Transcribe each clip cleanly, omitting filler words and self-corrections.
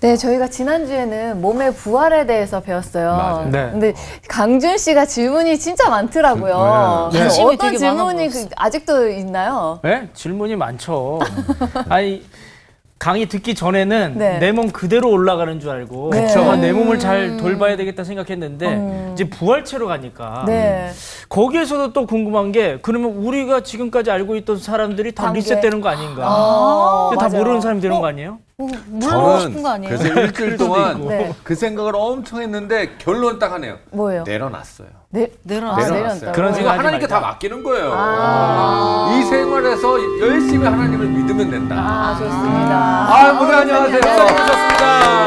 네, 저희가 지난주에는 몸의 부활에 대해서 배웠어요. 맞아요. 네. 근데 강준 씨가 질문이 진짜 많더라고요. 네. 그래서 관심이 어떤 되게 많아 질문이 보였어. 아직도 있나요? 네? 질문이 많죠. 아니, 강의 듣기 전에는 네. 내 몸 그대로 올라가는 줄 알고 그쵸. 내 몸을 잘 돌봐야 되겠다 생각했는데 이제 부활체로 가니까 네. 거기에서도 또 궁금한 게 그러면 우리가 지금까지 알고 있던 사람들이 다 관계. 리셋되는 거 아닌가? 다 맞아요. 모르는 사람이 되는 거 아니에요? 물러가고 싶은 거 아니에요? 그래서 일주일 동안 네. 그 생각을 엄청 했는데 결론 딱 하네요. 뭐예요? 내려놨어요. 내려놨어요. 내려놨어요. 그런 이거 생각 하지 하나님께 말자. 다 맡기는 거예요. 아. 이 생활에서 열심히 하나님을 믿으면 된다. 아, 좋습니다. 모두 안녕하세요. 수고하셨습니다.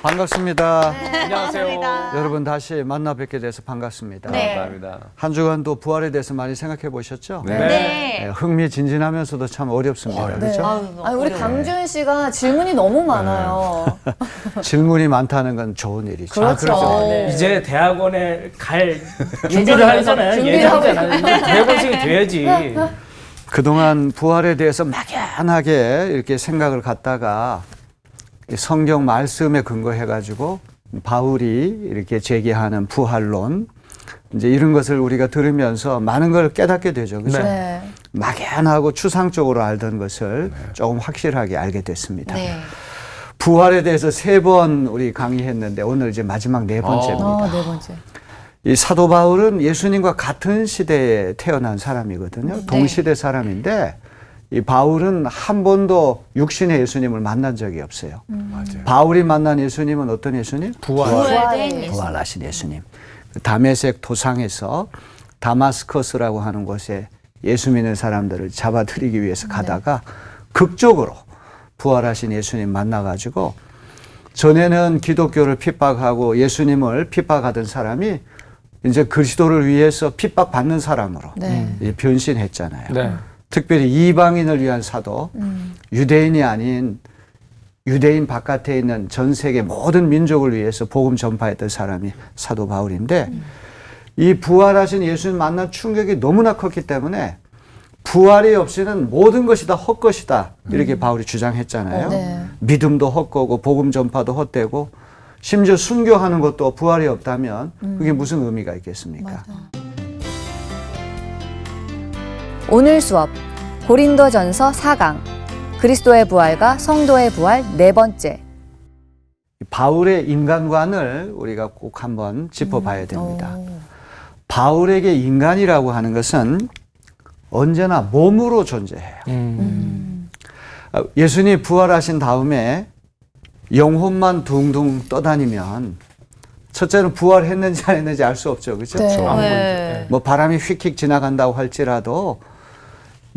반갑습니다. 안녕하세요. 여러분 다시 만나 뵙게 돼서 반갑습니다. 네. 감사합니다. 한 주간도 부활에 대해서 많이 생각해 보셨죠? 네. 네, 흥미진진하면서도 참 어렵습니다. 네. 그렇죠? 아니, 우리 강준 씨가 질문이 너무 많아요. 질문이 많다는 건 좋은 일이죠. 그렇죠. 네. 이제 대학원에 갈 준비를 하잖아요. 준비를 하고 예정이잖아요. 대학원생이 돼야지. 그동안 부활에 대해서 막연하게 이렇게 생각을 갖다가 이 성경 말씀에 근거해가지고 바울이 이렇게 제기하는 부활론 이제 이런 것을 우리가 들으면서 많은 걸 깨닫게 되죠. 그죠? 네. 막연하고 추상적으로 알던 것을 조금 확실하게 알게 됐습니다. 네. 부활에 대해서 3번 우리 강의했는데 오늘 이제 마지막 4번째입니다. 네 번째. 이 사도 바울은 예수님과 같은 시대에 태어난 사람이거든요. 동시대 사람인데 이 바울은 한 번도 육신의 예수님을 만난 적이 없어요. 맞아요. 바울이 만난 예수님은 어떤 예수님? 부활된 예수. 부활하신 예수님. 다메섹 도상에서 다마스커스라고 하는 곳에 예수 믿는 사람들을 잡아들이기 위해서 가다가 극적으로 부활하신 예수님 만나가지고 전에는 기독교를 핍박하고 예수님을 핍박하던 사람이 이제 그리스도를 위해서 핍박받는 사람으로 네. 이제 변신했잖아요. 네. 특별히 이방인을 위한 사도, 유대인이 아닌 유대인 바깥에 있는 전 세계 모든 민족을 위해서 복음 전파했던 사람이 사도 바울인데 이 부활하신 예수님 만난 충격이 너무나 컸기 때문에 부활이 없이는 모든 것이 다 헛것이다 이렇게 바울이 주장했잖아요. 네. 믿음도 헛거고 복음 전파도 헛되고 심지어 순교하는 것도 부활이 없다면 그게 무슨 의미가 있겠습니까? 오늘 수업 고린도전서 4강 그리스도의 부활과 성도의 부활 4번째. 바울의 인간관을 우리가 꼭 한번 짚어봐야 됩니다. 바울에게 인간이라고 하는 것은 언제나 몸으로 존재해요. 예수님이 부활하신 다음에 영혼만 둥둥 떠다니면 첫째는 부활했는지 안 했는지 알 수 없죠. 그렇죠? 네. 뭐 바람이 휙휙 지나간다고 할지라도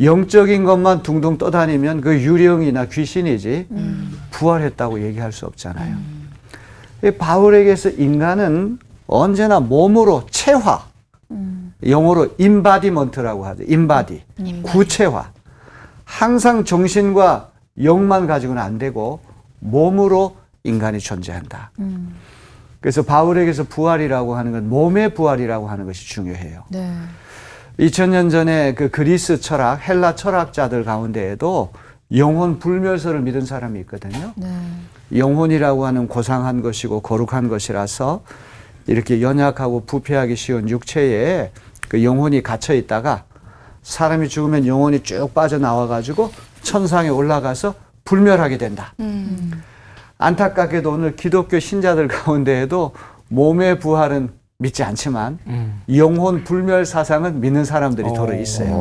영적인 것만 둥둥 떠다니면 그 유령이나 귀신이지 부활했다고 얘기할 수 없잖아요. 이 바울에게서 인간은 언제나 몸으로 체화, 영어로 인바디먼트라고 하죠. 인바디, 구체화. 항상 정신과 영만 가지고는 안 되고 몸으로 인간이 존재한다. 그래서 바울에게서 부활이라고 하는 건 몸의 부활이라고 하는 것이 중요해요. 네. 2000년 전에 그 그리스 철학, 헬라 철학자들 가운데에도 영혼 불멸설을 믿은 사람이 있거든요. 네. 영혼이라고 하는 고상한 것이고 거룩한 것이라서 이렇게 연약하고 부패하기 쉬운 육체에 그 영혼이 갇혀 있다가 사람이 죽으면 영혼이 쭉 빠져나와가지고 천상에 올라가서 불멸하게 된다. 안타깝게도 오늘 기독교 신자들 가운데에도 몸의 부활은 믿지 않지만 영혼 불멸 사상은 믿는 사람들이 더러 있어요.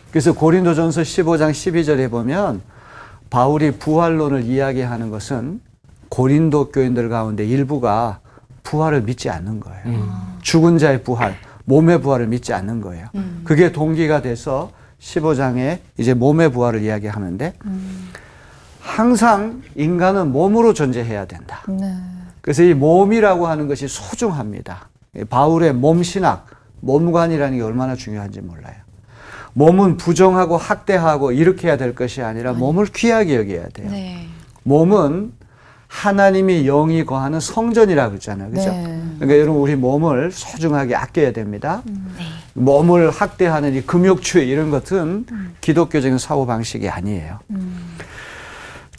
그래서 고린도전서 15장 12절에 보면 바울이 부활론을 이야기하는 것은 고린도 교인들 가운데 일부가 부활을 믿지 않는 거예요. 죽은 자의 부활, 몸의 부활을 믿지 않는 거예요. 그게 동기가 돼서 15장에 이제 몸의 부활을 이야기하는데 항상 인간은 몸으로 존재해야 된다. 네. 그래서 이 몸이라고 하는 것이 소중합니다. 바울의 몸신학, 몸관이라는 게 얼마나 중요한지 몰라요. 몸은 부정하고 학대하고 이렇게 해야 될 것이 아니라 몸을 귀하게 여겨야 돼요. 네. 몸은 하나님이 영이 거하는 성전이라고 그랬잖아요. 그죠? 네. 그러니까 여러분 우리 몸을 소중하게 아껴야 됩니다. 몸을 학대하는 이 금욕추의 이런 것은 기독교적인 사고방식이 아니에요.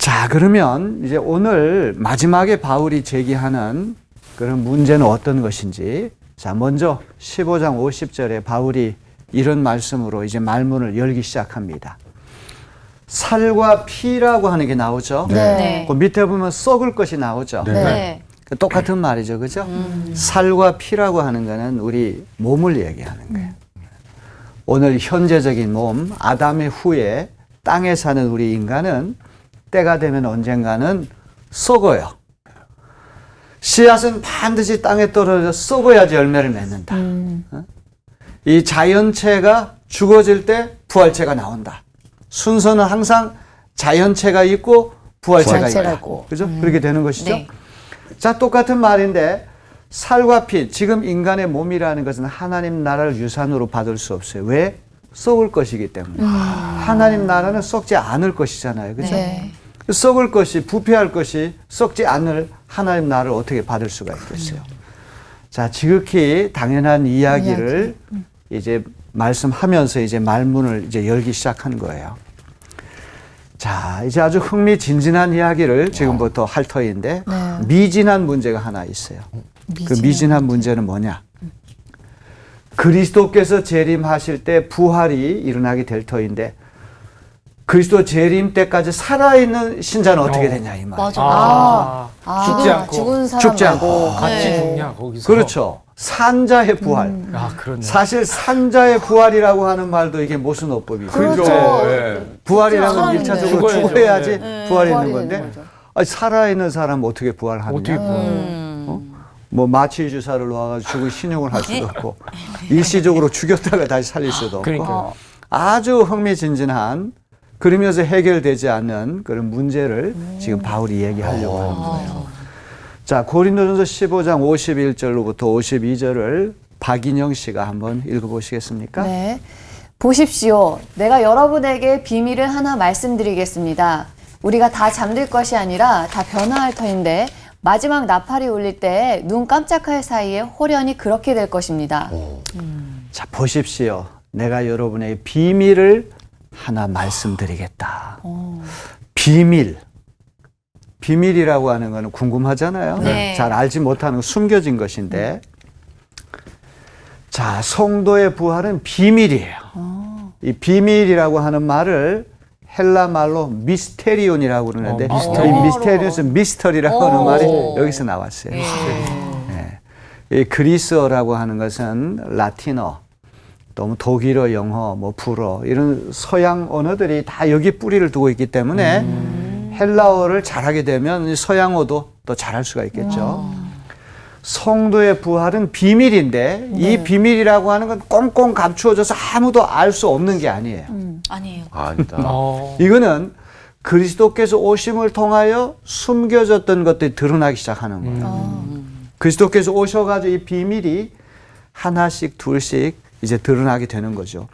자, 그러면 이제 오늘 마지막에 바울이 제기하는 그런 문제는 어떤 것인지. 자, 먼저 15장 50절에 바울이 이런 말씀으로 이제 말문을 열기 시작합니다. 살과 피라고 하는 게 나오죠. 네. 그 밑에 보면 썩을 것이 나오죠. 네. 네. 똑같은 말이죠. 그죠? 살과 피라고 하는 거는 우리 몸을 얘기하는 거예요. 오늘 현재적인 몸, 아담의 후에 땅에 사는 우리 인간은 때가 되면 언젠가는 썩어요. 씨앗은 반드시 땅에 떨어져 썩어야지 열매를 맺는다. 어? 이 자연체가 죽어질 때 부활체가 나온다. 순서는 항상 자연체가 있고 부활체가 있고. 그죠? 그렇게 되는 것이죠. 네. 자, 똑같은 말인데 살과 피, 지금 인간의 몸이라는 것은 하나님 나라를 유산으로 받을 수 없어요. 왜? 썩을 것이기 때문에. 하나님 나라는 썩지 않을 것이잖아요. 그죠? 네. 썩을 것이, 부패할 것이 썩지 않을 하나님 나라를 어떻게 받을 수가 있겠어요. 자, 지극히 당연한 이야기를 이제 말씀하면서 이제 말문을 이제 열기 시작한 거예요. 자, 이제 아주 흥미진진한 이야기를 지금부터 할 터인데 미진한 문제가 하나 있어요. 그 미진한 문제는 뭐냐? 그리스도께서 재림하실 때 부활이 일어나게 될 터인데 그리스도 재림 때까지 살아있는 신자는 어떻게 되냐 이 말. 맞아. 죽지 않고. 죽은 사람 죽지 않고. 말고. 같이 네. 죽냐 거기서. 그렇죠. 산자의 부활. 아, 그렇네. 사실 산자의 부활이라고 하는 말도 이게 모순어법이죠. 그렇죠. 예. 부활이라는 건 살아있는데. 1차적으로 죽어야죠. 죽어야지 네. 부활이 부활이 있는 되는 건데 거죠. 아니, 살아있는 사람 어떻게 부활하느냐. 어떻게 뭐 마취 주사를 놓아가지고 죽을 신용을 할 수도 없고 일시적으로 죽였다가 다시 살릴 수도 없고 그러니까요. 아주 흥미진진한 그러면서 해결되지 않는 그런 문제를 지금 바울이 얘기하려고 하는 거예요. 자, 고린도전서 15장 51절로부터 52절을 박인영 씨가 한번 읽어보시겠습니까? 네. 보십시오. 내가 여러분에게 비밀을 하나 말씀드리겠습니다. 우리가 다 잠들 것이 아니라 다 변화할 터인데 마지막 나팔이 울릴 때 눈 깜짝할 사이에 호련히 그렇게 될 것입니다. 자, 보십시오. 내가 여러분에게 비밀을 하나 말씀드리겠다. 비밀. 비밀이라고 하는 거는 궁금하잖아요. 네. 잘 알지 못하는 거, 숨겨진 것인데. 자, 성도의 부활은 비밀이에요. 이 비밀이라고 하는 말을 헬라 말로 미스테리온이라고 그러는데 미스터리. 이 미스테리온에서 미스터리라고 하는 말이 여기서 나왔어요. 네. 이 그리스어라고 하는 것은 라틴어, 또 독일어, 영어, 뭐 불어 이런 서양 언어들이 다 여기 뿌리를 두고 있기 때문에 헬라어를 잘하게 되면 서양어도 또 잘할 수가 있겠죠. 성도의 부활은 비밀인데 이 비밀이라고 하는 건 꽁꽁 감추어져서 아무도 알 수 없는 게 아니에요. 아니에요. 아니다. 이거는 그리스도께서 오심을 통하여 숨겨졌던 것들이 드러나기 시작하는 거예요. 그리스도께서 오셔가지고 이 비밀이 하나씩 둘씩 이제 드러나게 되는 거죠.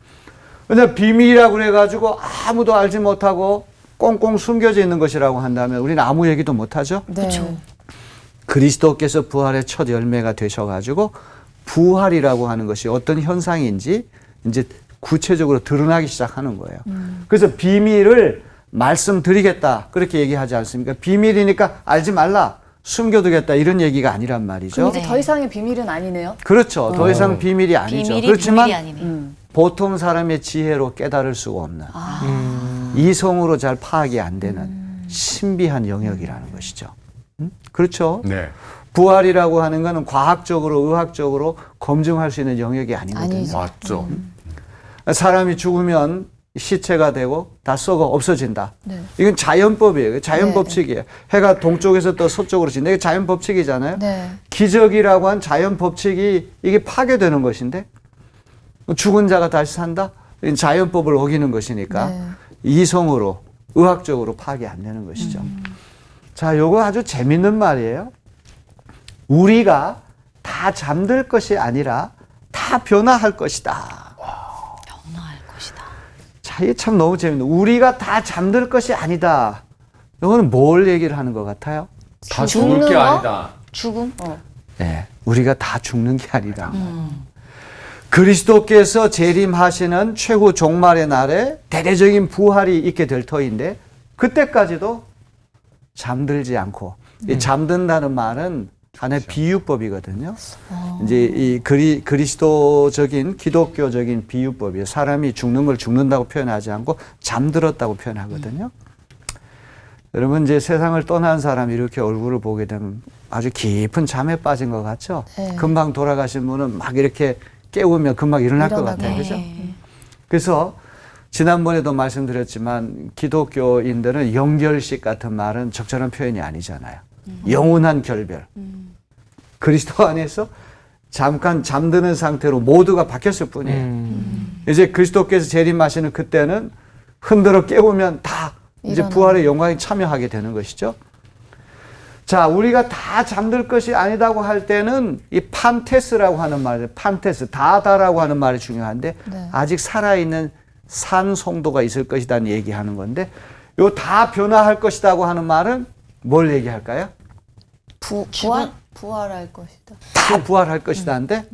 근데 비밀이라고 그래가지고 아무도 알지 못하고 꽁꽁 숨겨져 있는 것이라고 한다면 우리는 아무 얘기도 못하죠. 네. 그리스도께서 부활의 첫 열매가 되셔가지고 부활이라고 하는 것이 어떤 현상인지 이제 구체적으로 드러나기 시작하는 거예요. 그래서 비밀을 말씀드리겠다 그렇게 얘기하지 않습니까? 비밀이니까 알지 말라, 숨겨두겠다 이런 얘기가 아니란 말이죠. 그럼 이제 더 이상의 비밀은 아니네요. 그렇죠. 더 이상 비밀이 아니죠. 비밀이 그렇지만 비밀이 아니네. 보통 사람의 지혜로 깨달을 수가 없는 이성으로 잘 파악이 안 되는 신비한 영역이라는 것이죠. 그렇죠. 네. 부활이라고 하는 것은 과학적으로 의학적으로 검증할 수 있는 영역이 아니거든요. 아니죠. 맞죠. 사람이 죽으면 시체가 되고 다 썩어 없어진다. 네. 이건 자연법이에요. 자연 네, 법칙이에요. 해가 동쪽에서 또 서쪽으로 진다. 이게 자연 법칙이잖아요. 네. 기적이라고 한 자연 법칙이 이게 파괴되는 것인데 죽은 자가 다시 산다? 이건 자연법을 어기는 것이니까 네. 이성으로 의학적으로 파괴 안 되는 것이죠. 자, 요거 아주 재밌는 말이에요. 우리가 다 잠들 것이 아니라 다 변화할 것이다. 변화할 것이다. 자, 이게 참 너무 재밌네. 우리가 다 잠들 것이 아니다. 이거는 뭘 얘기를 하는 것 같아요? 다 죽는 죽을 게 거? 아니다. 죽음? 네, 우리가 다 죽는 게 아니다. 그리스도께서 재림하시는 최후 종말의 날에 대대적인 부활이 있게 될 터인데 그때까지도 잠들지 않고 이 잠든다는 말은 하나의 비유법이거든요. 이제 이 그리스도적인 기독교적인 비유법이에요. 사람이 죽는 걸 죽는다고 표현하지 않고 잠들었다고 표현하거든요. 여러분 이제 세상을 떠난 사람이 이렇게 얼굴을 보게 되면 아주 깊은 잠에 빠진 것 같죠? 네. 금방 돌아가신 분은 막 이렇게 깨우면 금방 일어날 것 같아요. 그죠? 그래서 지난번에도 말씀드렸지만 기독교인들은 영결식 같은 말은 적절한 표현이 아니잖아요. 영원한 결별. 그리스도 안에서 잠깐 잠드는 상태로 모두가 바뀌었을 뿐이에요. 이제 그리스도께서 재림하시는 그때는 흔들어 깨우면 다 이제 부활의 영광에 참여하게 되는 것이죠. 자, 우리가 다 잠들 것이 아니다고 할 때는 이 판테스라고 하는 말, 판테스, 다다라고 하는 말이 중요한데 네. 아직 살아있는 산송도가 있을 것이라는 얘기하는 건데 요 다 변화할 것이라고 하는 말은 뭘 얘기할까요? 부활할 것이다. 다 부활할 것이다는데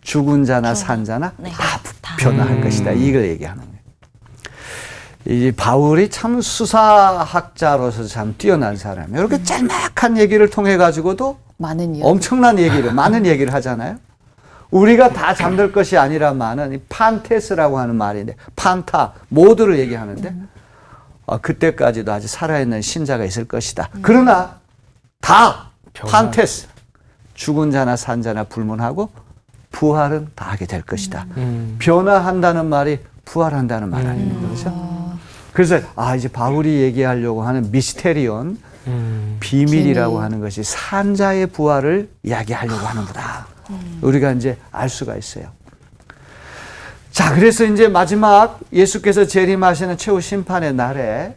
죽은 자나 산 자나 네. 다 변화할 것이다. 이걸 얘기하는 거예요. 이 바울이 참 수사학자로서 참 뛰어난 사람이에요. 이렇게 짤막한 얘기를 통해 가지고도 많은 이야기. 엄청난 얘기를 많은 얘기를 하잖아요. 우리가 다 잠들 것이 아니라마는 이 판테스라고 하는 말인데 판타 모두를 얘기하는데 그때까지도 아직 살아있는 신자가 있을 것이다. 그러나 다 판테스 죽은 자나 산 자나 불문하고 부활은 다 하게 될 것이다. 변화한다는 말이 부활한다는 말 아닙니까? 그렇죠? 그래서 이제 바울이 얘기하려고 하는 미스테리온 비밀이라고 하는 것이 산자의 부활을 이야기하려고 하는구나. 우리가 이제 알 수가 있어요. 자, 그래서 이제 마지막 예수께서 재림하시는 최후 심판의 날에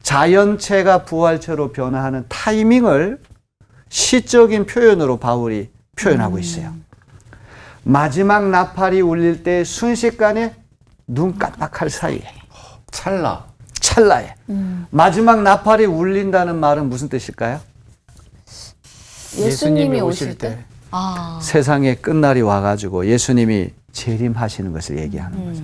자연체가 부활체로 변화하는 타이밍을 시적인 표현으로 바울이 표현하고 있어요. 마지막 나팔이 울릴 때 순식간에 눈 깜빡할 사이에 찰나에 마지막 나팔이 울린다는 말은 무슨 뜻일까요? 예수님이 오실 때. 세상의 끝날이 와가지고 예수님이 재림하시는 것을 얘기하는 거죠.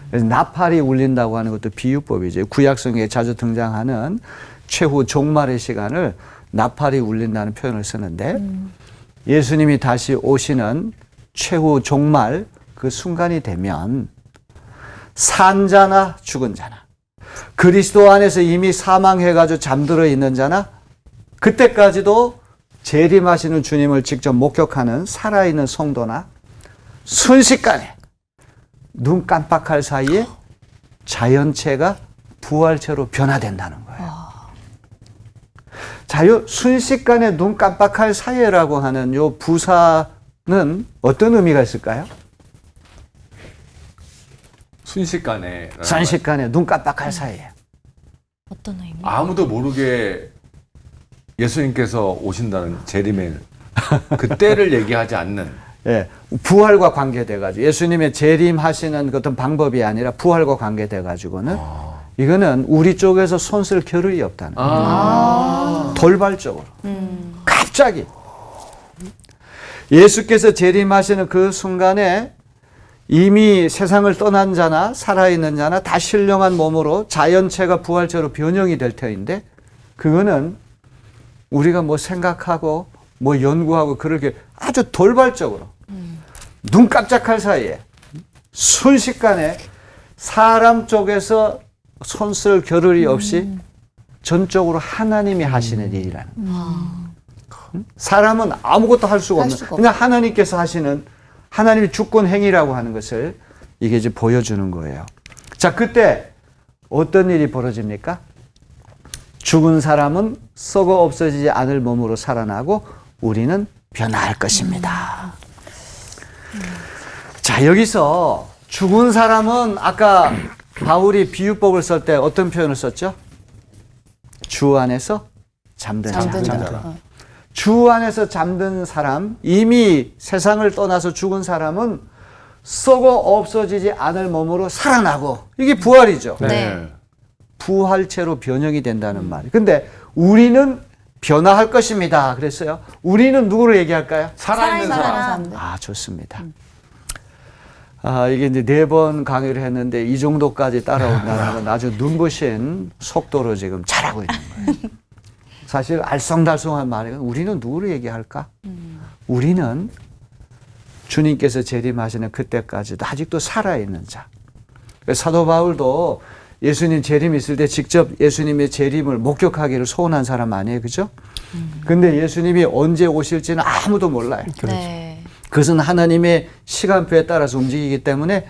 그래서 나팔이 울린다고 하는 것도 비유법이죠. 구약성에 자주 등장하는 최후 종말의 시간을 나팔이 울린다는 표현을 쓰는데 예수님이 다시 오시는 최후 종말 그 순간이 되면 산 자나 죽은 자나 그리스도 안에서 이미 사망해가지고 잠들어 있는 자나 그때까지도 재림하시는 주님을 직접 목격하는 살아있는 성도나 순식간에 눈 깜빡할 사이에 자연체가 부활체로 변화된다는 거예요. 자, 요 순식간에 눈 깜빡할 사이라고 하는 요 부사는 어떤 의미가 있을까요? 순식간에 눈 깜빡할 사이에. 어떤 의미? 아무도 모르게 예수님께서 오신다는 재림의 그때를 얘기하지 않는 예, 부활과 관계돼가지고 예수님의 재림하시는 어떤 방법이 아니라 부활과 관계돼가지고는 이거는 우리 쪽에서 손쓸 겨를이 없다는 거예요. 돌발적으로 갑자기 예수께서 재림하시는 그 순간에 이미 세상을 떠난 자나 살아있는 자나 다 신령한 몸으로 자연체가 부활체로 변형이 될 터인데 그거는 우리가 뭐 생각하고 뭐 연구하고 그렇게 아주 돌발적으로 눈 깜짝할 사이에 순식간에 사람 쪽에서 손쓸 겨를이 없이 전적으로 하나님이 하시는 일이라는 사람은 아무것도 할 수가 없는 그냥 하나님께서 하시는 하나님의 주권 행위라고 하는 것을 이게 이제 보여주는 거예요. 자, 그때 어떤 일이 벌어집니까? 죽은 사람은 썩어 없어지지 않을 몸으로 살아나고 우리는 변화할 것입니다. 자, 여기서 죽은 사람은 아까 바울이 비유법을 쓸 때 어떤 표현을 썼죠? 주 안에서 잠든 사람. 주 안에서 잠든 사람, 이미 세상을 떠나서 죽은 사람은 썩어 없어지지 않을 몸으로 살아나고 이게 부활이죠. 네. 부활체로 변형이 된다는 말이. 근데 우리는 변화할 것입니다. 그랬어요. 우리는 누구를 얘기할까요? 살아있는 사람. 좋습니다. 이게 이제 4번 강의를 했는데 이 정도까지 따라온다는 건 아주 눈부신 속도로 지금 잘하고 있는 거예요. 사실 알쏭달쏭한 말이건 우리는 누구를 얘기할까? 우리는 주님께서 재림하시는 그때까지도 아직도 살아있는 자. 사도 바울도 예수님 재림 있을 때 직접 예수님의 재림을 목격하기를 소원한 사람 아니에요, 그죠? 근데 예수님이 언제 오실지는 아무도 몰라요. 네. 그것은 하나님의 시간표에 따라서 움직이기 때문에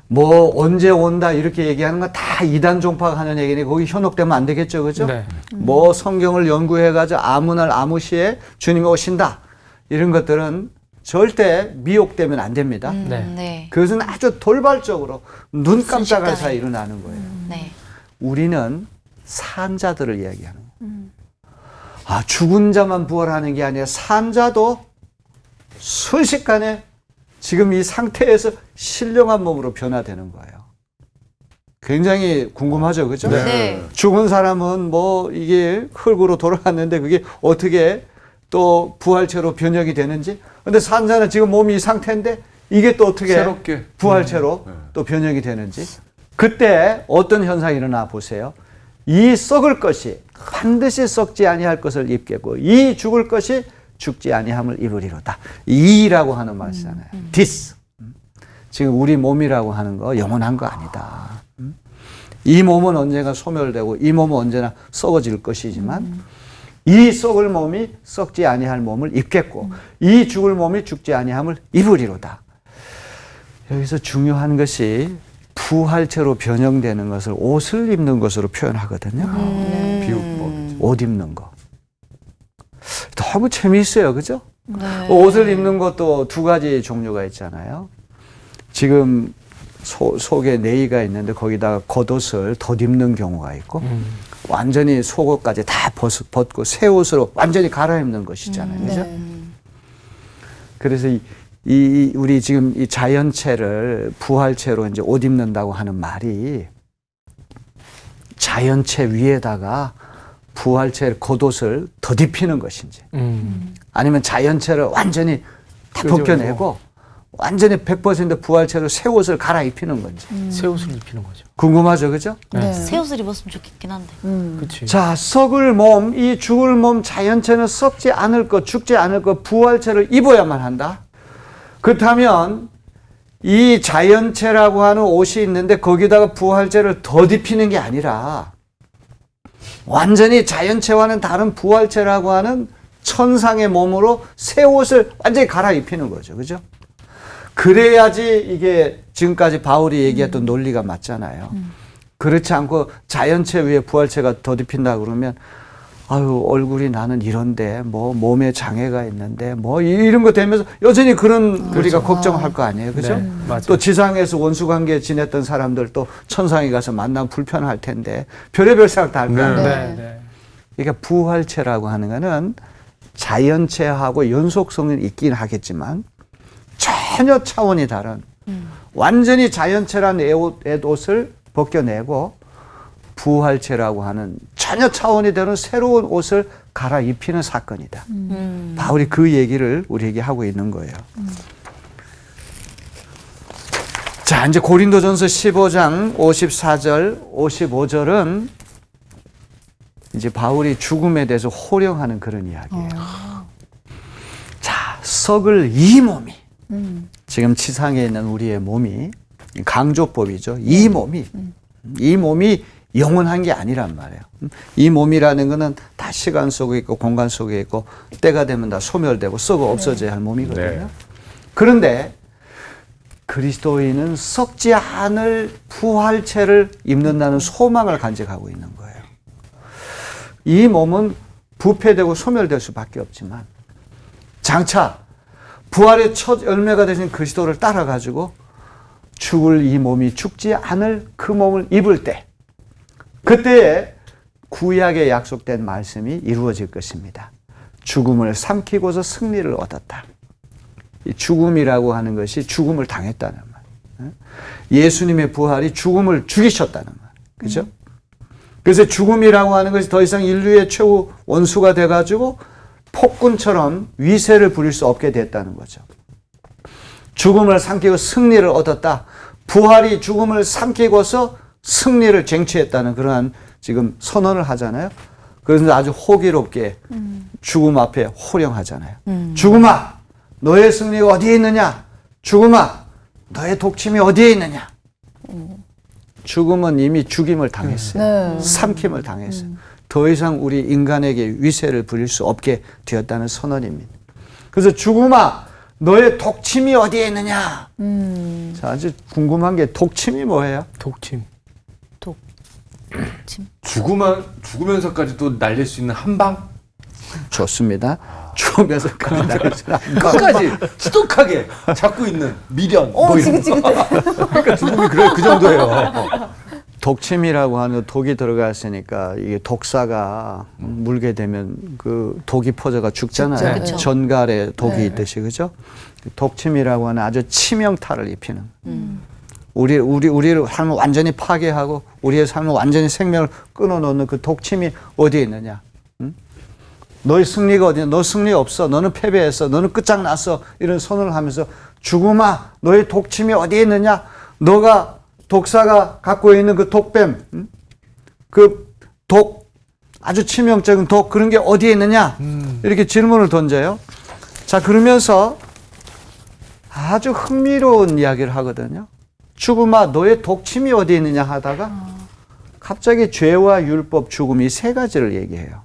뭐 언제 온다 이렇게 얘기하는 건 다 이단 종파가 하는 얘기니 거기 현혹되면 안 되겠죠, 그죠? 네. 뭐 성경을 연구해가지고 아무 날 아무 시에 주님이 오신다 이런 것들은 절대 미혹되면 안 됩니다. 네. 네. 그것은 아주 돌발적으로 눈 깜짝할 순식간에. 사이 일어나는 거예요. 네. 우리는 산 자들을 이야기하는 거예요. 아, 죽은 자만 부활하는 게 아니라 산 자도 순식간에 지금 이 상태에서 신령한 몸으로 변화되는 거예요. 굉장히 궁금하죠, 그죠? 네. 죽은 사람은 뭐 이게 흙으로 돌아갔는데 그게 어떻게 또 부활체로 변형이 되는지. 근데 산 자는 지금 몸이 이 상태인데 이게 또 어떻게 새롭게. 부활체로 또 변형이 되는지. 그때 어떤 현상이 일어나 보세요. 이 썩을 것이 반드시 썩지 아니할 것을 입겠고 이 죽을 것이 죽지 아니함을 입으리로다. 이라고 하는 말이잖아요. this. 지금 우리 몸이라고 하는 거 영원한 거 아니다. 이 몸은 언젠가 소멸되고 이 몸은 언제나 썩어질 것이지만 이 썩을 몸이 썩지 아니할 몸을 입겠고 이 죽을 몸이 죽지 아니함을 입으리로다. 여기서 중요한 것이 부활체로 변형되는 것을 옷을 입는 것으로 표현하거든요. 비유법. 옷 입는 거. 너무 재미있어요. 그죠? 네. 옷을 입는 것도 두 가지 종류가 있잖아요. 지금 속에 네이가 있는데 거기다가 겉옷을 덧입는 경우가 있고 완전히 속옷까지 다 벗고 새 옷으로 완전히 갈아입는 것이잖아요. 그죠? 그래서 우리 지금 이 자연체를 부활체로 이제 옷 입는다고 하는 말이 자연체 위에다가 부활체 겉옷을 덧입히는 것인지 아니면 자연체를 완전히 다 벗겨내고 완전히 100% 부활체로 새 옷을 갈아입히는 건지 새 옷을 입히는 거죠. 궁금하죠, 그죠? 네. 새 옷을 입었으면 좋겠긴 한데. 그렇지. 자, 썩을 몸, 이 죽을 몸 자연체는 썩지 않을 것, 죽지 않을 것, 부활체를 입어야만 한다. 그렇다면 이 자연체라고 하는 옷이 있는데 거기다가 부활체를 덧입히는 게 아니라 완전히 자연체와는 다른 부활체라고 하는 천상의 몸으로 새 옷을 완전히 갈아입히는 거죠. 그죠? 그래야지 이게 지금까지 바울이 얘기했던 논리가 맞잖아요. 그렇지 않고 자연체 위에 부활체가 덧입힌다 그러면 아유, 얼굴이 나는 이런데 뭐 몸에 장애가 있는데 뭐 이런 거 되면서 여전히 그런 우리가 걱정할 거 아니에요. 그죠? 네, 맞아요. 또 지상에서 원수 관계에 지냈던 사람들 또 천상에 가서 만나면 불편할 텐데 별의별 생각 다 할 거 아니에요. 네. 네. 그러니까 부활체라고 하는 거는 자연체하고 연속성은 있긴 하겠지만 전혀 차원이 다른 완전히 자연체란 옷을 벗겨내고 부활체라고 하는 전혀 차원이 다른 새로운 옷을 갈아입히는 사건이다. 바울이 그 얘기를 우리에게 하고 있는 거예요. 자, 이제 고린도전서 15장 54절, 55절은 이제 바울이 죽음에 대해서 호령하는 그런 이야기예요. 자, 썩을 이 몸이 지금 지상에 있는 우리의 몸이 강조법이죠. 이 몸이 영원한 게 아니란 말이에요. 이 몸이라는 거는 다 시간 속에 있고 공간 속에 있고 때가 되면 다 소멸되고 썩어 없어져야 할 몸이거든요. 네. 그런데 그리스도인은 썩지 않을 부활체를 입는다는 소망을 간직하고 있는 거예요. 이 몸은 부패되고 소멸될 수밖에 없지만 장차 부활의 첫 열매가 되신 그리스도를 따라가지고 죽을 이 몸이 죽지 않을 그 몸을 입을 때 그때에 구약에 약속된 말씀이 이루어질 것입니다. 죽음을 삼키고서 승리를 얻었다. 이 죽음이라고 하는 것이 죽음을 당했다는 말. 예수님의 부활이 죽음을 죽이셨다는 말. 그죠? 그래서 죽음이라고 하는 것이 더 이상 인류의 최후 원수가 돼가지고 폭군처럼 위세를 부릴 수 없게 됐다는 거죠. 죽음을 삼키고 승리를 얻었다. 부활이 죽음을 삼키고서 승리를 쟁취했다는 그러한 지금 선언을 하잖아요. 그래서 아주 호기롭게 죽음 앞에 호령하잖아요. 죽음아, 너의 승리가 어디에 있느냐? 죽음아, 너의 독침이 어디에 있느냐? 죽음은 이미 죽임을 당했어요. 네. 삼킴을 당했어요. 더 이상 우리 인간에게 위세를 부릴 수 없게 되었다는 선언입니다. 그래서 죽음아, 너의 독침이 어디에 있느냐? 자, 아주 궁금한 게 독침이 뭐예요? 독침. 죽으면서까지도 날릴 수 있는 한 방? 좋습니다. 죽으면서까지 날릴 수 있는 끝까지 지독하게 잡고 있는 미련. 뭐 이런 거. 지긋지긋해. 그러니까 죽음이 그 정도예요. 독침이라고 하는 독이 들어갔으니까 이게 독사가 물게 되면 그 독이 퍼져가 죽잖아요. 그쵸. 전갈에 독이 있듯이 그죠? 독침이라고 하는 아주 치명타를 입히는. 우리를 삶을 완전히 파괴하고 우리의 삶을 완전히 생명을 끊어놓는 그 독침이 어디에 있느냐? 응? 너의 승리가 어디냐? 너 승리 없어. 너는 패배했어. 너는 끝장났어. 이런 선언을 하면서 죽음아, 너의 독침이 어디에 있느냐? 너가 독사가 갖고 있는 그 독뱀, 그 독, 아주 치명적인 독, 그런 게 어디에 있느냐? 이렇게 질문을 던져요. 자, 그러면서 아주 흥미로운 이야기를 하거든요. 죽음아, 너의 독침이 어디에 있느냐 하다가 갑자기 죄와 율법, 죽음 이 세 가지를 얘기해요.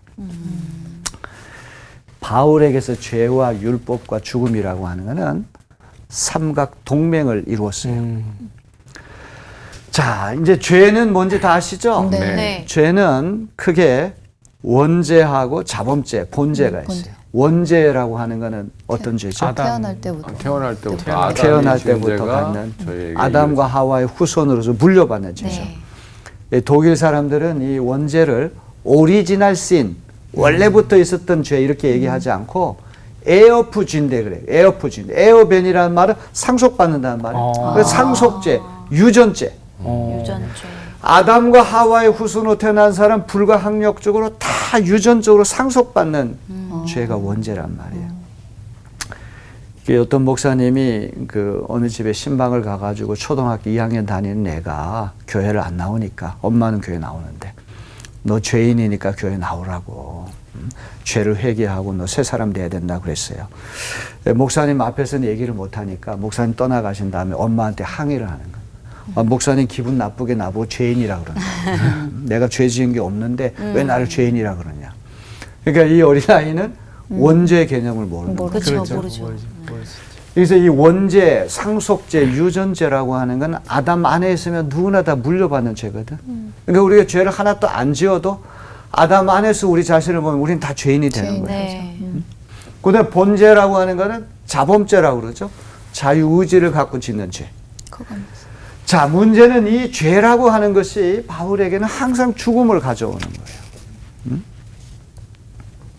바울에게서 죄와 율법과 죽음이라고 하는 것은 삼각 동맹을 이루었어요. 자, 이제 죄는 뭔지 다 아시죠? 네. 네. 죄는 크게 원죄하고 자범죄, 본죄가 본죄. 있어요. 원죄라고 하는 것은 어떤 죄죠? 아담. 태어날 때부터. 태어날 때부터 태어날 아담이 지은 때부터 죄가 받는 저희에게 아담과 하와의 후손으로서 물려받는 죄죠. 네. 예, 독일 사람들은 이 원죄를 오리지널 신, 원래부터 있었던 죄 이렇게 얘기하지 않고 에어프 죄인데 그래요. 에어프 죄. 에어벤이라는 말은 상속받는다는 말이에요. 그래서 상속죄, 유전죄. 유전죄. 아담과 하와의 후손으로 태어난 사람 불가항력적으로 다 유전적으로 상속받는 죄가 원죄란 말이에요. 이게 어떤 목사님이 그 어느 집에 신방을 가가지고 초등학교 2학년 다니는 애가 교회를 안 나오니까 엄마는 교회 나오는데 너 죄인이니까 교회 나오라고 죄를 회개하고 너 새 사람 돼야 된다 그랬어요. 목사님 앞에서는 얘기를 못하니까 목사님 떠나가신 다음에 엄마한테 항의를 하는 거예요. 아, 목사님 기분 나쁘게 나보고 죄인이라 그러냐. 내가 죄 지은 게 없는데 왜 나를 죄인이라 그러냐. 그러니까 이 어린아이는 원죄 개념을 모르는 거예요. 그렇죠. 모르죠. 그래서 이 원죄, 상속죄, 유전죄라고 하는 건 아담 안에 있으면 누구나 다 물려받는 죄거든. 그러니까 우리가 죄를 하나 또 안 지어도 아담 안에서 우리 자신을 보면 우리는 다 죄인이 되는 거예요. 네. 그다음에 본죄라고 하는 거는 자범죄라고 그러죠. 자유의지를 갖고 짓는 죄. 자, 문제는 이 죄라고 하는 것이 바울에게는 항상 죽음을 가져오는 거예요.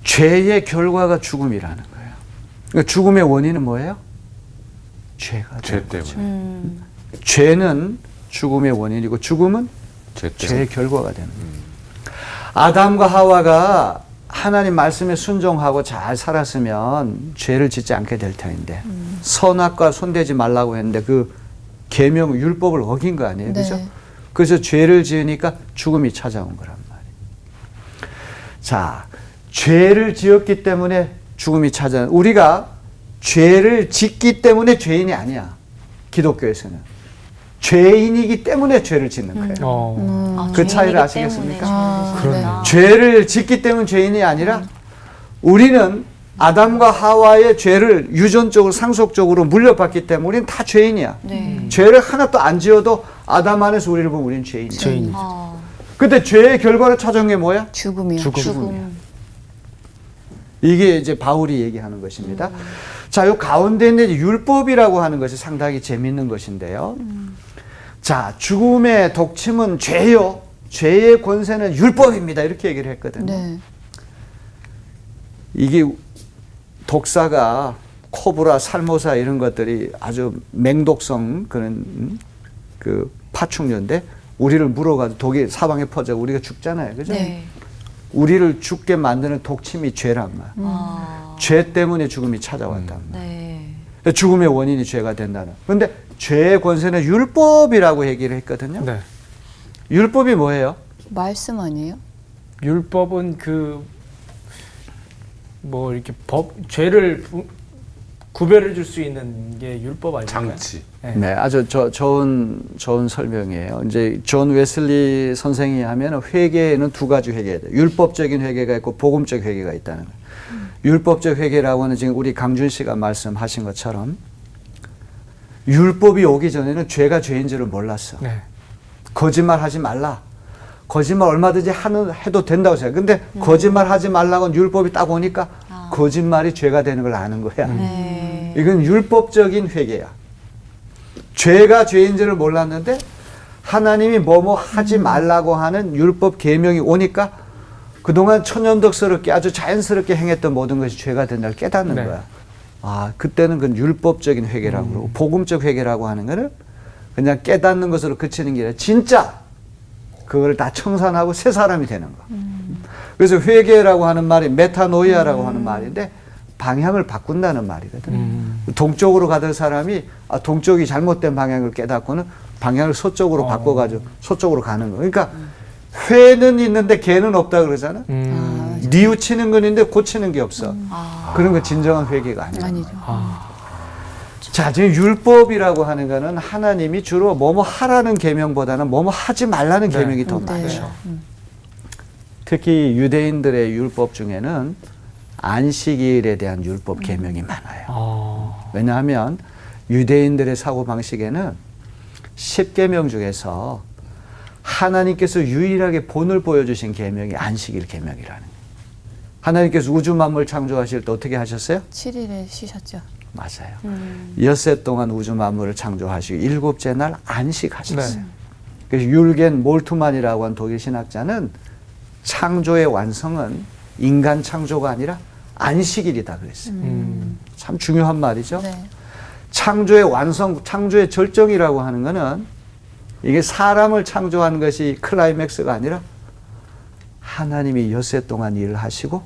죄의 결과가 죽음이라는 거예요. 그러니까 죽음의 원인은 뭐예요? 죄가 죄 때문에. 죄는 죽음의 원인이고 죽음은 죄 때문에. 죄의 결과가 되는 거예요. 아담과 하와가 하나님 말씀에 순종하고 잘 살았으면 죄를 짓지 않게 될 터인데 선악과 손대지 말라고 했는데 그 계명 율법을 어긴 거 아니에요, 그죠? 네. 그래서 죄를 지으니까 죽음이 찾아온 거란 말이에요. 자, 죄를 지었기 때문에 죽음이 찾아온. 우리가 죄를 짓기 때문에 죄인이 아니야. 기독교에서는 죄인이기 때문에 죄를 짓는 거예요. 그 차이를 아시겠습니까? 그러네요. 죄를 짓기 때문에 죄인이 아니라 우리는 아담과 하와의 죄를 유전적으로 상속적으로 물려받기 때문에 우리는 다 죄인이야. 네. 죄를 하나도 안 지어도 아담 안에서 우리를 보면 우리는 죄인이야. 죄인. 근데 죄의 결과를 찾아온 게 뭐야? 죽음이요. 죽음. 이게 이제 바울이 얘기하는 것입니다. 자, 요 가운데 있는 율법이라고 하는 것이 상당히 재미있는 것인데요. 자, 죽음의 독침은 죄요. 죄의 권세는 율법입니다. 이렇게 얘기를 했거든요. 네. 이게 독사가 코브라, 살모사 이런 것들이 아주 맹독성 그런 그 파충류인데 우리를 물어가지고 독이 사방에 퍼져 우리가 죽잖아요. 그죠? 네. 우리를 죽게 만드는 독침이 죄란 말. 죄 때문에 죽음이 찾아왔단 말. 네. 죽음의 원인이 죄가 된다는. 그런데 죄의 권세는 율법이라고 얘기를 했거든요. 네. 율법이 뭐예요? 말씀 아니에요? 율법은 뭐 이렇게 죄를 구별해 줄 수 있는 게 율법 아닙니까? 장치. 네, 아주 좋은 설명이에요. 이제 존 웨슬리 선생이 하면 회개에는 두 가지 회개가 돼요. 율법적인 회개가 있고 복음적 회개가 있다는 거예요. 율법적 회개라고 하는 지금 우리 강준 씨가 말씀하신 것처럼 율법이 오기 전에는 죄가 죄인 줄을 몰랐어. 네. 거짓말하지 말라. 거짓말 얼마든지 해도 된다고 생각해. 근데 거짓말하지 말라고 율법이 딱 오니까 거짓말이 죄가 되는 걸 아는 거야. 네. 이건 율법적인 회개야. 죄가 죄인 줄을 몰랐는데 하나님이 뭐뭐 하지 말라고 하는 율법 계명이 오니까 그동안 천연덕스럽게 아주 자연스럽게 행했던 모든 것이 죄가 된다를 깨닫는 네. 거야. 아, 그때는 그건 율법적인 회개라고 그러고 복음적 회개라고 하는 거는 그냥 깨닫는 것으로 그치는 게 아니라 진짜 그걸 다 청산하고 새 사람이 되는 거. 그래서 회개라고 하는 말이 메타노이아라고 하는 말인데 방향을 바꾼다는 말이거든. 동쪽으로 가던 사람이 동쪽이 잘못된 방향을 깨닫고는 방향을 서쪽으로 바꿔가지고 서쪽으로 가는 거. 그러니까 회는 있는데 개는 없다 그러잖아. 뉘우치는 건 있는데 고치는 게 없어. 그런 거 진정한 회개가 아니야. 아니죠. 자, 지금 율법이라고 하는 거는 하나님이 주로 뭐뭐 하라는 계명보다는 뭐뭐 하지 말라는 네. 계명이 더 많죠. 특히 유대인들의 율법 중에는 안식일에 대한 율법 계명이 많아요. 왜냐하면 유대인들의 사고 방식에는 10계명 중에서 하나님께서 유일하게 본을 보여주신 계명이 안식일 계명이라는 거예요. 하나님께서 우주 만물 창조하실 때 어떻게 하셨어요? 7일에 쉬셨죠. 맞아요. 엿새 동안 우주 만물을 창조하시고 일곱째 날 안식하셨어요. 네. 그래서 율겐 몰트만이라고 하는 독일 신학자는 창조의 완성은 인간 창조가 아니라 안식일이다 그랬어요. 참 중요한 말이죠. 네. 창조의 완성, 창조의 절정이라고 하는 거는 이게 사람을 창조한 것이 클라이맥스가 아니라 하나님이 엿새 동안 일을 하시고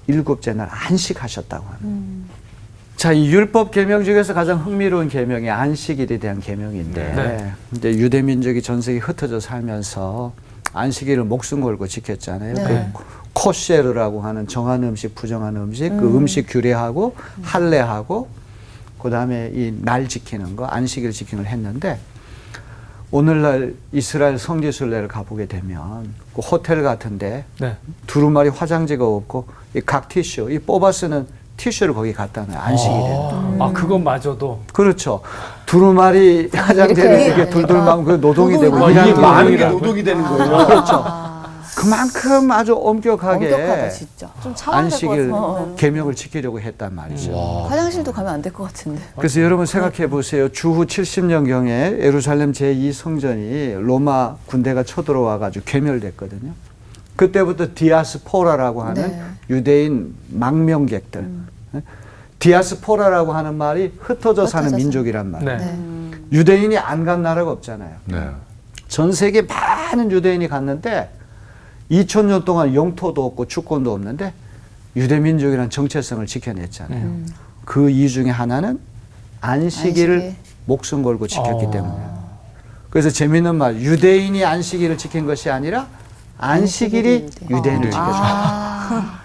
일곱째 날 안식하셨다고 하는 자, 이 율법 계명 중에서 가장 흥미로운 계명이 안식일에 대한 계명인데 네. 이제 유대 민족이 전 세계 흩어져 살면서 안식일을 목숨 걸고 지켰잖아요. 네. 그 코셰르라고 하는 정한 음식, 부정한 음식, 그 음식 규례하고 할례하고 그다음에 이 날 지키는 거, 안식일 지키는 걸 했는데 오늘날 이스라엘 성지순례를 가보게 되면 그 호텔 같은데 네. 두루마리 화장지가 없고 이 각 티슈, 이 뽑아 쓰는 티슈를 거기 갖다 놔요. 안식일에. 그건 마저도. 그렇죠. 두루마리 화장지를 이렇게 이렇게 둘둘 마면 그 노동이 되고 아, 일하는 이게 많은 게 노동이라고. 노동이 되는 거예요. 그렇죠. 그만큼 아주 엄격하게 엄격하다 진짜. 좀 참아야 될 것 안식일 같은데. 계명을 지키려고 했단 말이죠. 화장실도 가면 안 될 것 같은데. 그래서 여러분 생각해 보세요. 주후 70년경에 예루살렘 제2성전이 로마 군대가 쳐들어와 가지고 괴멸됐거든요. 그때부터 디아스포라라고 하는 네. 유대인 망명객들. 디아스포라라고 하는 말이 흩어져 사는 흩어져서. 민족이란 말이에요. 네. 유대인이 안 간 나라가 없잖아요. 네. 전 세계 많은 유대인이 갔는데 2000년 동안 영토도 없고 주권도 없는데 유대민족이라는 정체성을 지켜냈잖아요. 그 이유 중에 하나는 안식일을 안식일. 목숨 걸고 지켰기 때문이에요. 그래서 재미있는 말, 유대인이 안식일을 지킨 것이 아니라 안식일이 유대인을 지켜줬다.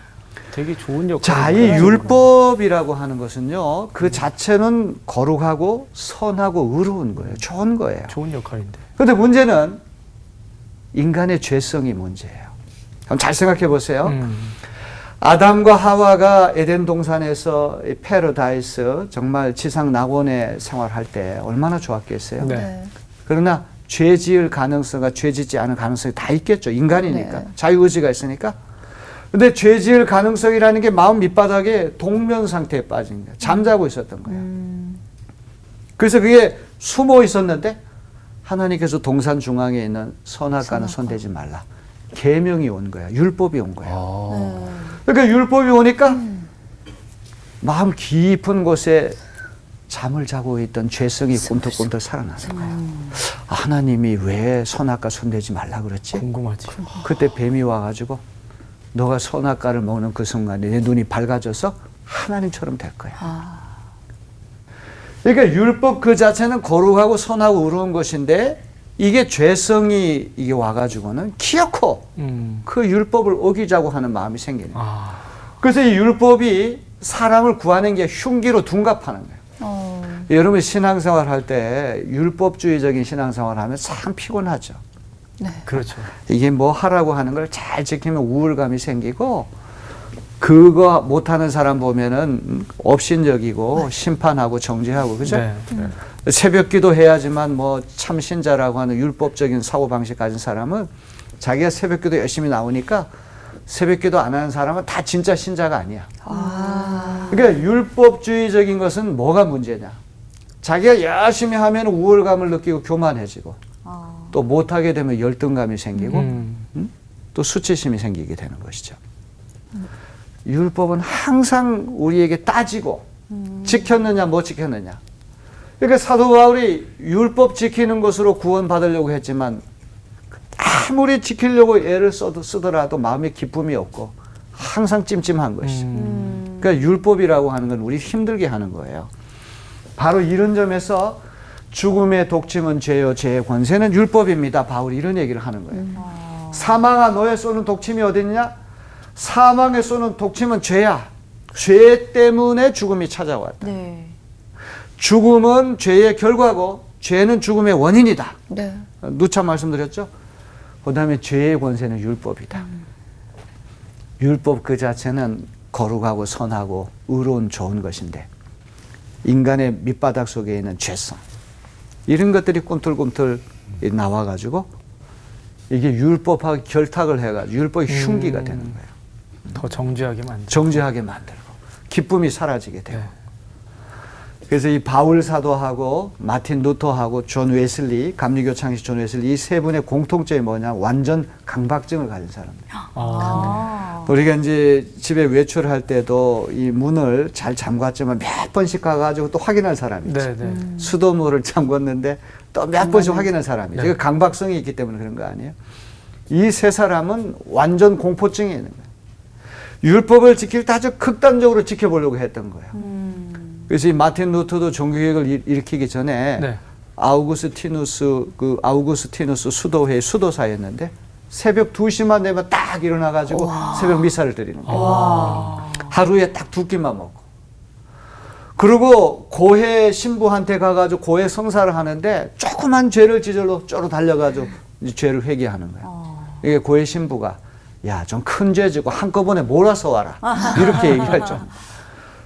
되게 좋은 역할. 자, 이 율법이라고 하는 것은요, 그 자체는 거룩하고 선하고 의로운 거예요. 좋은 거예요. 좋은 역할인데. 그런데 문제는 인간의 죄성이 문제예요. 그럼 잘 생각해 보세요. 아담과 하와가 에덴 동산에서 이 패러다이스 정말 지상 낙원에 생활할 때 얼마나 좋았겠어요. 네. 네. 그러나 죄 지을 가능성과 죄 짓지 않을 가능성이 다 있겠죠. 인간이니까. 네. 자유의지가 있으니까. 근데 죄 지을 가능성이라는 게 마음 밑바닥에 동면 상태에 빠진 거예요. 잠자고 있었던 거예요. 그래서 그게 숨어 있었는데 하나님께서 동산 중앙에 있는 선악과는 손대지 말라. 계명이 온 거야. 율법이 온 거야. 그러니까 율법이 오니까 마음 깊은 곳에 잠을 자고 있던 죄성이 꿈틀꿈틀 살아나는 거예요. 하나님이 왜 선악과 손대지 말라 그랬지? 궁금하지. 그때 뱀이 와가지고 너가 선악과를 먹는 그 순간에 내 눈이 밝아져서 하나님처럼 될 거야. 그러니까 율법 그 자체는 거룩하고 선하고 의로운 것인데 이게 죄성이 이게 와가지고는 기어코 그 율법을 어기자고 하는 마음이 생기는 거예요. 아. 그래서 이 율법이 사람을 구하는 게 흉기로 둔갑하는 거예요. 여러분 신앙생활 할 때 율법주의적인 신앙생활 하면 참 피곤하죠. 그렇죠. 이게 뭐 하라고 하는 걸 잘 지키면 우울감이 생기고 그거 못하는 사람 보면은 업신여기고 심판하고 정죄하고 그죠? 네. 새벽기도 해야지만 뭐 참신자라고 하는 율법적인 사고방식 가진 사람은 자기가 새벽기도 열심히 나오니까 새벽기도 안 하는 사람은 다 진짜 신자가 아니야. 그러니까 율법주의적인 것은 뭐가 문제냐? 자기가 열심히 하면 우울감을 느끼고 교만해지고 또 못하게 되면 열등감이 생기고 또 수치심이 생기게 되는 것이죠. 율법은 항상 우리에게 따지고 지켰느냐 못 지켰느냐. 그러니까 사도 바울이 율법 지키는 것으로 구원받으려고 했지만 아무리 지키려고 애를 쓰더라도 마음에 기쁨이 없고 항상 찜찜한 것이죠. 그러니까 율법이라고 하는 건 우리 힘들게 하는 거예요. 바로 이런 점에서 죽음의 독침은 죄요 죄의 권세는 율법입니다. 바울이 이런 얘기를 하는 거예요. 사망아 너의 쏘는 독침이 어딨냐? 사망에 쏘는 독침은 죄야. 죄 때문에 죽음이 찾아왔다. 네. 죽음은 죄의 결과고 죄는 죽음의 원인이다. 네. 누차 말씀드렸죠. 그 다음에 죄의 권세는 율법이다. 율법 그 자체는 거룩하고 선하고 의로운 좋은 것인데 인간의 밑바닥 속에 있는 죄성 이런 것들이 꿈틀꿈틀 나와가지고 이게 율법하고 결탁을 해가지고 율법이 흉기가 되는 거예요. 더 정죄하게 만들고. 정죄하게 만들고 기쁨이 사라지게 되고. 네. 그래서 이 바울 사도하고 마틴 루터하고 존 웨슬리, 감리교 창시 존 웨슬리 이 세 분의 공통점이 뭐냐? 완전 강박증을 가진 사람들. 우리가 이제 집에 외출할 때도 이 문을 잘 잠갔지만 몇 번씩 가가지고 또 확인할 사람이죠. 네, 네. 수도문을 잠궜는데 또 몇 번씩 확인할 사람이죠. 네. 그 강박성이 있기 때문에 그런 거 아니에요? 이 세 사람은 완전 공포증이 있는 거예요. 율법을 지킬 때 아주 극단적으로 지켜보려고 했던 거예요. 그래서 이 마틴 루터도 종교개혁을 일으키기 전에 네. 아우구스티누스 수도회 수도사였는데 새벽 2시만 되면 딱 일어나가지고 새벽 미사를 드리는 거예요. 하루에 딱 2끼만 먹고. 그리고 고해 신부한테 가가지고 고해 성사를 하는데 조그만 죄를 지절로 쪼로 달려가지고 이제 죄를 회개하는 거예요. 이게 고해 신부가 야, 좀 큰 죄 지고 한꺼번에 몰아서 와라. 이렇게 얘기할 정.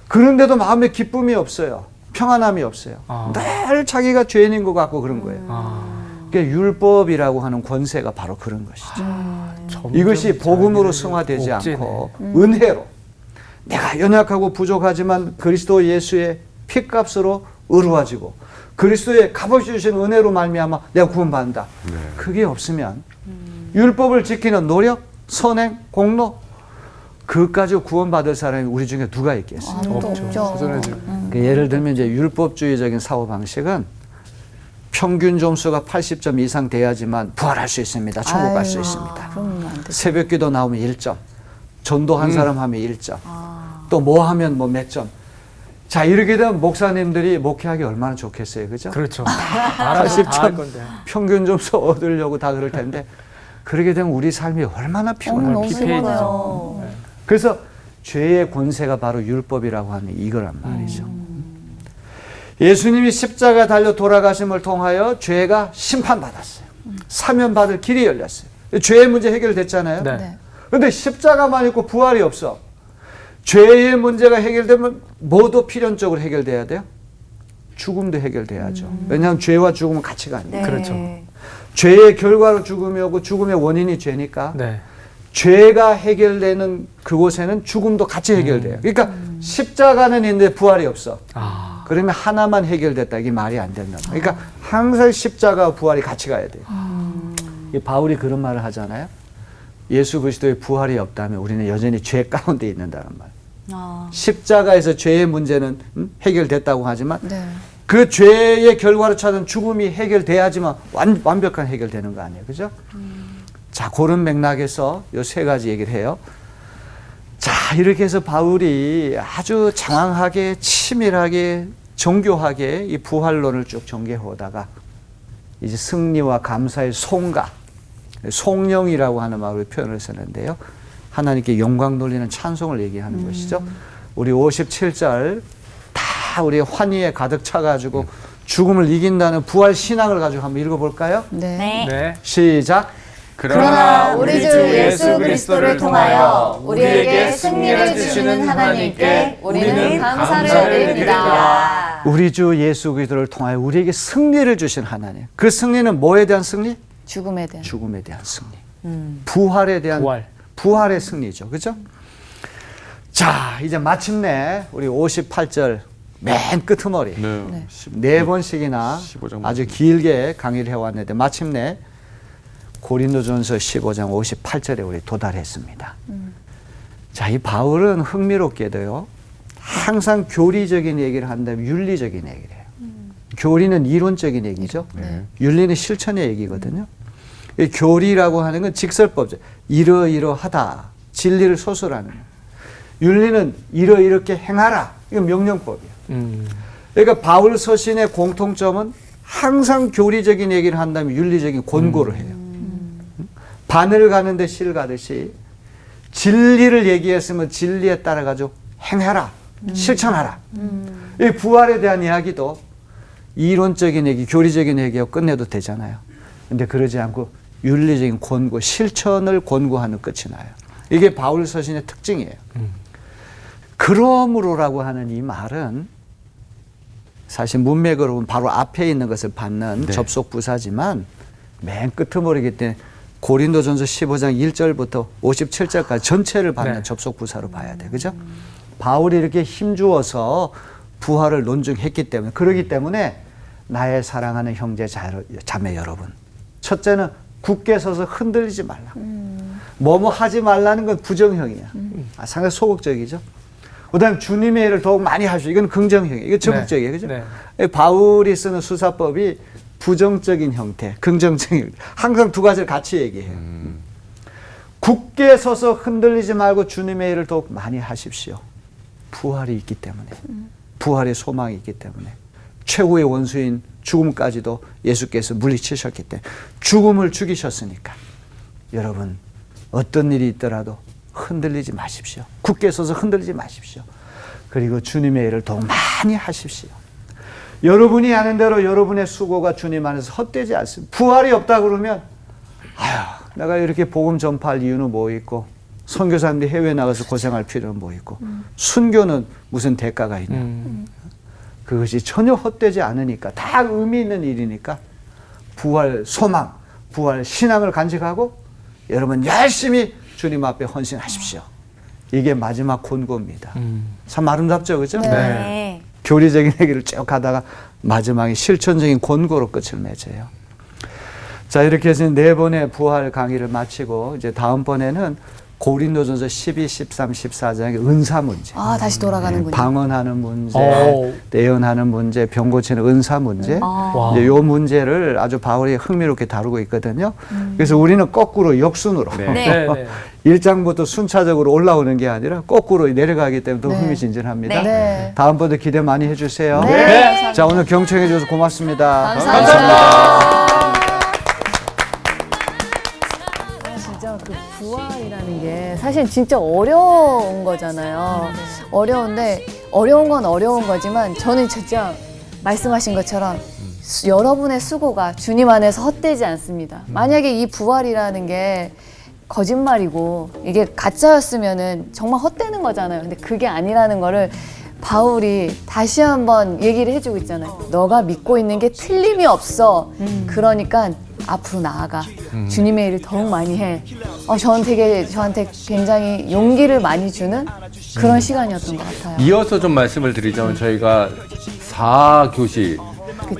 그런데도 마음에 기쁨이 없어요. 평안함이 없어요. 늘 자기가 죄인인 것 같고 그런 거예요. 그러니까 율법이라고 하는 권세가 바로 그런 것이죠. 이것이 복음으로 승화되지 않고 은혜로 내가 연약하고 부족하지만 그리스도 예수의 피값으로 의로워지고 그리스도의 값없이 주신 은혜로 말미암아 내가 구원받는다. 그게 없으면 율법을 지키는 노력, 선행, 공로 그것까지 구원받을 사람이 우리 중에 누가 있겠어요? 없죠. 그러니까 예를 들면 이제 율법주의적인 사고 방식은 평균 점수가 80점 이상 돼야지만 부활할 수 있습니다. 천국 갈 수 있습니다. 그러면 안 되죠. 새벽기도 나오면 1점, 전도한 사람 하면 1점, 또 뭐 하면 뭐 몇 점. 자 이렇게 되면 목사님들이 목회하기 얼마나 좋겠어요, 그죠? 그렇죠. 알아서 다 할 80점 건데. 평균 점수 얻으려고 다 그럴 텐데 그렇게 되면 우리 삶이 얼마나 피곤할까? 너무 피폐해지죠. 피곤해요. 네. 그래서 죄의 권세가 바로 율법이라고 하는 이거란 말이죠. 예수님이 십자가 달려 돌아가심을 통하여 죄가 심판받았어요. 사면받을 길이 열렸어요. 죄의 문제 해결됐잖아요. 네. 그런데 십자가만 있고 부활이 없어. 죄의 문제가 해결되면 뭐도 필연적으로 해결돼야 돼요? 죽음도 해결돼야죠. 왜냐하면 죄와 죽음은 같이 가니까. 네. 그렇죠. 죄의 결과로 죽음이 오고 죽음의 원인이 죄니까 네. 죄가 해결되는 그곳에는 죽음도 같이 해결돼요. 그러니까 십자가는 있는데 부활이 없어. 그러면 하나만 해결됐다. 이게 말이 안 된다. 그러니까 항상 십자가와 부활이 같이 가야 돼요. 이 바울이 그런 말을 하잖아요. 예수 그리스도의 부활이 없다면 우리는 여전히 죄 가운데 있는다는 말. 십자가에서 죄의 문제는 해결됐다고 하지만 네. 그 죄의 결과로 찾은 죽음이 해결돼야지만 완벽한 해결되는 거 아니에요. 그죠? 자, 그런 맥락에서 이 세 가지 얘기를 해요. 자, 이렇게 해서 바울이 아주 장황하게, 치밀하게, 정교하게 이 부활론을 쭉 전개해 오다가 이제 승리와 감사의 송가, 송영이라고 하는 말로 표현을 쓰는데요. 하나님께 영광 돌리는 찬송을 얘기하는 것이죠. 우리 57절 다 우리 환희에 가득 차가지고 죽음을 이긴다는 부활 신앙을 가지고 한번 읽어볼까요? 네. 네. 네. 시작. 그러나 우리 주 예수 그리스도를 통하여 우리에게 승리를 주시는 하나님께 우리는 감사를 드립니다. 우리 주 예수 그리스도를 통하여 우리에게 승리를 주신 하나님. 그 승리는 뭐에 대한 승리? 죽음에 대한. 죽음에 대한 승리. 부활에 대한 부활. 부활의 승리죠. 그죠? 자, 이제 마침내 우리 58절 맨 끄트머리 네. 네 번씩이나 15장 아주 길게 강의를 해왔는데 마침내 고린도전서 15장 58절에 우리 도달했습니다. 자, 이 바울은 흥미롭게도요. 항상 교리적인 얘기를 한다면 윤리적인 얘기를 해요. 교리는 이론적인 얘기죠. 윤리는 실천의 얘기거든요. 이 교리라고 하는 건 직설법이죠. 이러이러하다. 진리를 소설하는 거예요. 윤리는 이렇게 행하라. 이건 명령법이에요. 그러니까 바울 서신의 공통점은 항상 교리적인 얘기를 한다면 윤리적인 권고를 해요. 바늘 가는데 실 가듯이 진리를 얘기했으면 진리에 따라가지고 행해라. 실천하라. 이 부활에 대한 이야기도 이론적인 얘기, 교리적인 얘기하고 끝내도 되잖아요. 근데 그러지 않고 윤리적인 권고, 실천을 권고하는 끝이 나요. 이게 바울 서신의 특징이에요. 그러므로라고 하는 이 말은 사실 문맥으로 보면 바로 앞에 있는 것을 받는 네. 접속 부사지만 맨 끄트머리기 때문에 고린도전서 15장 1절부터 57절까지 전체를 받는 네. 접속 부사로 봐야 돼. 그죠? 바울이 이렇게 힘주어서 부활을 논증했기 때문에 그러기 때문에 나의 사랑하는 형제 자매 여러분. 첫째는 굳게 서서 흔들리지 말라. 뭐뭐 하지 말라는 건 부정형이야. 상당히 소극적이죠. 그다음 주님의 일을 더욱 많이 하시오. 이건 긍정형이에요. 이거 적극적이에요. 그죠? 네. 바울이 쓰는 수사법이 부정적인 형태, 긍정적인 형태. 항상 두 가지를 같이 얘기해요. 굳게 서서 흔들리지 말고 주님의 일을 더욱 많이 하십시오. 부활이 있기 때문에. 부활의 소망이 있기 때문에. 최후의 원수인 죽음까지도 예수께서 물리치셨기 때문에. 죽음을 죽이셨으니까. 여러분, 어떤 일이 있더라도 흔들리지 마십시오. 굳게 서서 흔들리지 마십시오. 그리고 주님의 일을 더욱 많이 하십시오. 여러분이 하는 대로 여러분의 수고가 주님 안에서 헛되지 않습니다. 부활이 없다 그러면 아휴, 내가 이렇게 복음 전파할 이유는 뭐 있고 선교사님들이 해외에 나가서 고생할 필요는 뭐 있고 순교는 무슨 대가가 있냐. 그것이 전혀 헛되지 않으니까 다 의미 있는 일이니까 부활 소망, 부활 신앙을 간직하고 여러분 열심히 주님 앞에 헌신하십시오. 이게 마지막 권고입니다. 참 아름답죠, 그렇죠? 네. 교리적인 얘기를 쭉 가다가 마지막에 실천적인 권고로 끝을 맺어요. 자, 이렇게 해서 네 번의 부활 강의를 마치고 이제 다음번에는 고린도전서 12, 13, 14장의 은사 문제. 아, 다시 돌아가는군요. 방언하는 문제, 오. 대언하는 문제, 병 고치는 은사 문제. 와. 이제 이 문제를 아주 바울이 흥미롭게 다루고 있거든요. 그래서 우리는 거꾸로 역순으로 네. 네. 네. 1장부터 순차적으로 올라오는 게 아니라 거꾸로 내려가기 때문에 더 네. 흥미진진합니다. 네. 다음번도 기대 많이 해주세요. 네. 자, 오늘 경청해 주셔서 고맙습니다. 감사합니다. 진짜 그 부활이라는 게 사실 진짜 어려운 거잖아요. 어려운데 어려운 건 어려운 거지만 저는 진짜 말씀하신 것처럼 여러분의 수고가 주님 안에서 헛되지 않습니다. 만약에 이 부활이라는 게 거짓말이고 이게 가짜였으면은 정말 헛되는 거잖아요. 근데 그게 아니라는 거를 바울이 다시 한번 얘기를 해주고 있잖아요. 너가 믿고 있는 게 틀림이 없어. 그러니까 앞으로 나아가. 주님의 일을 더욱 많이 해. 저한테 굉장히 용기를 많이 주는 그런 시간이었던 것 같아요. 이어서 좀 말씀을 드리자면 저희가 4교시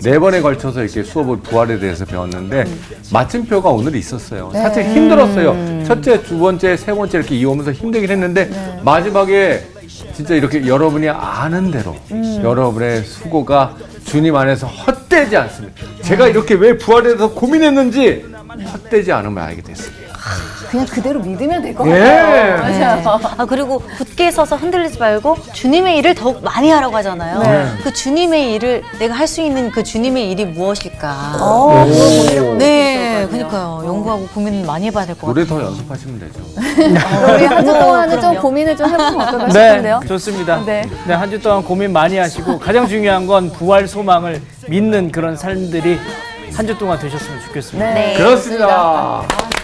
네 번에 걸쳐서 이렇게 수업을 부활에 대해서 배웠는데 마침표가 오늘 있었어요. 사실 힘들었어요. 첫째, 두 번째, 세 번째 이렇게 이어오면서 힘들긴 했는데 마지막에 진짜 이렇게 여러분이 아는 대로 여러분의 수고가 주님 안에서 헛되지 않습니다. 제가 이렇게 왜 부활에 대해서 고민했는지 헛되지 않음을 알게 됐습니다. 그냥 그대로 믿으면 될 것 예. 같아요. 맞아요. 아, 그리고 굳게 서서 흔들리지 말고 주님의 일을 더욱 많이 하라고 하잖아요. 네. 그 주님의 일을 내가 할 수 있는 그 주님의 일이 무엇일까? 그거 고민을 해보면 네, 그러니까요. 연구하고 고민 많이 해봐야 될 것 노래 같아요. 더 연습하시면 되죠. 우리 한 주 동안은 좀 그럼요. 고민을 좀 해보면 어떨까 싶은데요. 네, 좋습니다. 네. 네, 한 주 동안 고민 많이 하시고 가장 중요한 건 부활 소망을 믿는 그런 삶들이 한 주 동안 되셨으면 좋겠습니다. 네, 그렇습니다. 좋습니다.